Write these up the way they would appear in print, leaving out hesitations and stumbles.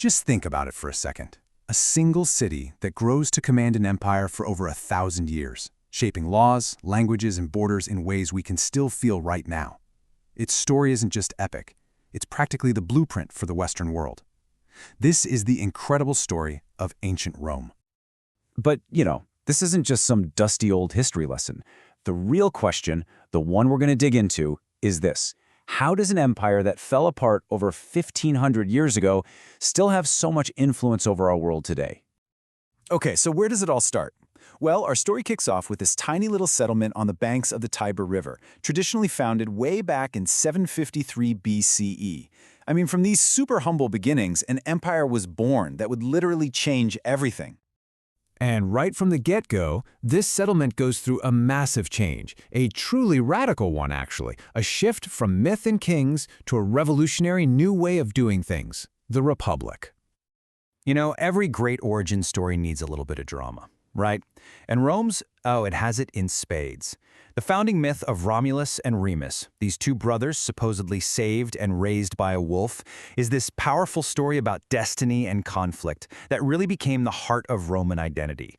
Just think about it for a second. A single city that grows to command an empire for over 1,000 years, shaping laws, languages, and borders in ways we can still feel right now. Its story isn't just epic, it's practically the blueprint for the Western world. This is the incredible story of ancient Rome. But, this isn't just some dusty old history lesson. The real question, the one we're going to dig into, is this. How does an empire that fell apart over 1,500 years ago still have so much influence over our world today? Okay, so where does it all start? Well, our story kicks off with this tiny little settlement on the banks of the Tiber River, traditionally founded way back in 753 BCE. I mean, from these super humble beginnings, an empire was born that would literally change everything. And right from the get-go, this settlement goes through a massive change, a truly radical one actually, a shift from myth and kings to a revolutionary new way of doing things, the Republic. Every great origin story needs a little bit of drama, right? And Rome's, it has it in spades. The founding myth of Romulus and Remus, these two brothers supposedly saved and raised by a wolf, is this powerful story about destiny and conflict that really became the heart of Roman identity.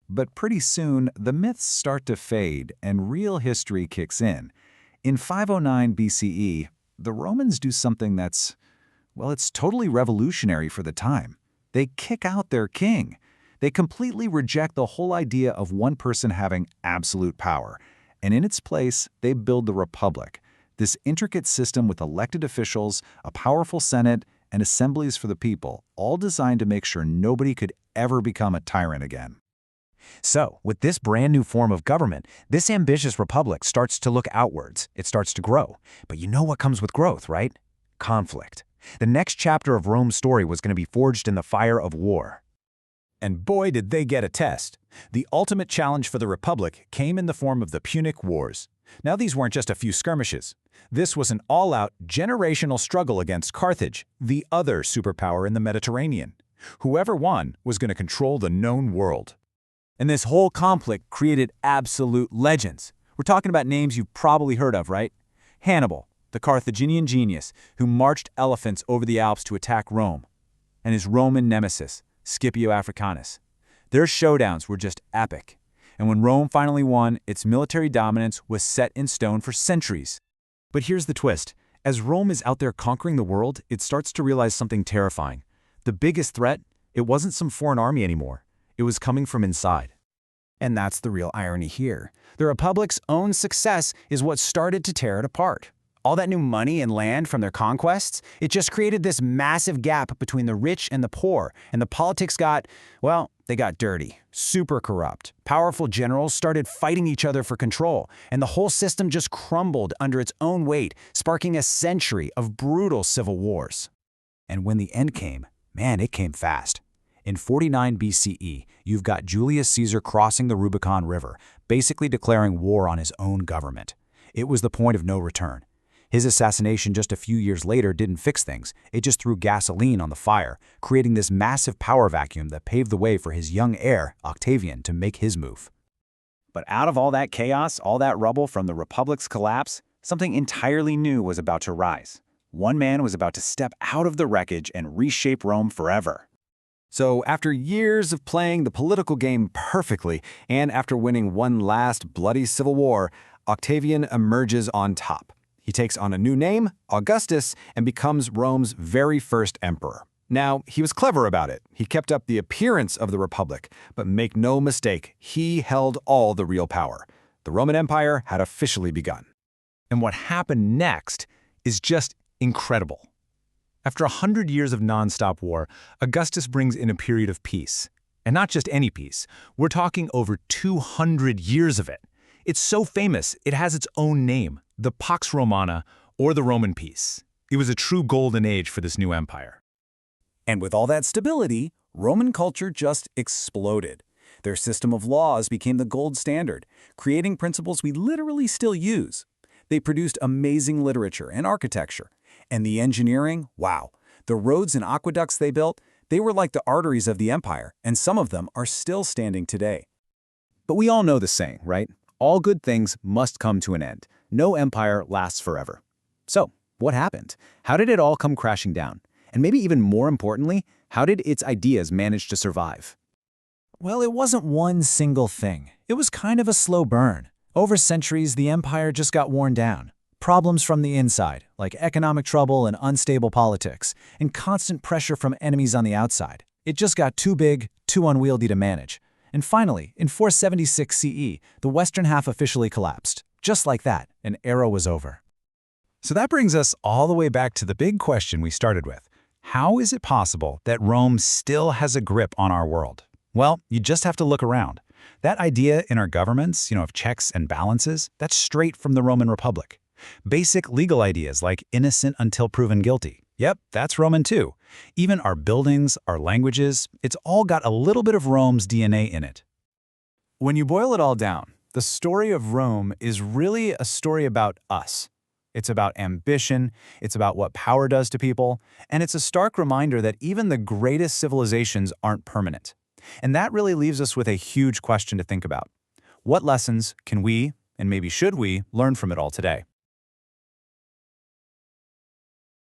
But pretty soon, the myths start to fade and real history kicks in. In 509 BCE, the Romans do something that's, it's totally revolutionary for the time. They kick out their king. They completely reject the whole idea of one person having absolute power. And in its place, they build the Republic, this intricate system with elected officials, a powerful Senate, and assemblies for the people, all designed to make sure nobody could ever become a tyrant again. So, with this brand new form of government, this ambitious republic starts to look outwards. It starts to grow. But you know what comes with growth, right? Conflict. The next chapter of Rome's story was going to be forged in the fire of war. And boy, did they get a test. The ultimate challenge for the Republic came in the form of the Punic Wars. Now, these weren't just a few skirmishes. This was an all-out, generational struggle against Carthage, the other superpower in the Mediterranean. Whoever won was going to control the known world. And this whole conflict created absolute legends. We're talking about names you've probably heard of, right? Hannibal, the Carthaginian genius who marched elephants over the Alps to attack Rome, and his Roman nemesis, Scipio Africanus. Their showdowns were just epic, and when Rome finally won, its military dominance was set in stone for centuries. But here's the twist. As Rome is out there conquering the world, it starts to realize something terrifying. The biggest threat, it wasn't some foreign army anymore. It was coming from inside. And that's the real irony here. The Republic's own success is what started to tear it apart. All that new money and land from their conquests, it just created this massive gap between the rich and the poor, and the politics they got dirty, super corrupt. Powerful generals started fighting each other for control, and the whole system just crumbled under its own weight, sparking a century of brutal civil wars. And when the end came, it came fast. In 49 BCE, you've got Julius Caesar crossing the Rubicon River, basically declaring war on his own government. It was the point of no return. His assassination just a few years later didn't fix things. It just threw gasoline on the fire, creating this massive power vacuum that paved the way for his young heir, Octavian, to make his move. But out of all that chaos, all that rubble from the Republic's collapse, something entirely new was about to rise. One man was about to step out of the wreckage and reshape Rome forever. So after years of playing the political game perfectly, and after winning one last bloody civil war, Octavian emerges on top. He takes on a new name, Augustus, and becomes Rome's very first emperor. Now, he was clever about it. He kept up the appearance of the Republic, but make no mistake, he held all the real power. The Roman Empire had officially begun. And what happened next is just incredible. After 100 years of nonstop war, Augustus brings in a period of peace. And not just any peace. We're talking over 200 years of it. It's so famous, it has its own name, the Pax Romana, or the Roman peace. It was a true golden age for this new empire. And with all that stability, Roman culture just exploded. Their system of laws became the gold standard, creating principles we literally still use. They produced amazing literature and architecture. And the engineering, wow. The roads and aqueducts they built, they were like the arteries of the empire, and some of them are still standing today. But we all know the saying, right? All good things must come to an end. No empire lasts forever. So, what happened? How did it all come crashing down? And maybe even more importantly, how did its ideas manage to survive? Well, it wasn't one single thing. It was kind of a slow burn. Over centuries, the empire just got worn down. Problems from the inside, like economic trouble and unstable politics, and constant pressure from enemies on the outside. It just got too big, too unwieldy to manage. And finally, in 476 CE, the western half officially collapsed. Just like that, an era was over. So that brings us all the way back to the big question we started with. How is it possible that Rome still has a grip on our world? Well, you just have to look around. That idea in our governments, of checks and balances, that's straight from the Roman Republic. Basic legal ideas like innocent until proven guilty. Yep, that's Roman too. Even our buildings, our languages, it's all got a little bit of Rome's DNA in it. When you boil it all down, the story of Rome is really a story about us. It's about ambition, it's about what power does to people, and it's a stark reminder that even the greatest civilizations aren't permanent. And that really leaves us with a huge question to think about. What lessons can we, and maybe should we, learn from it all today?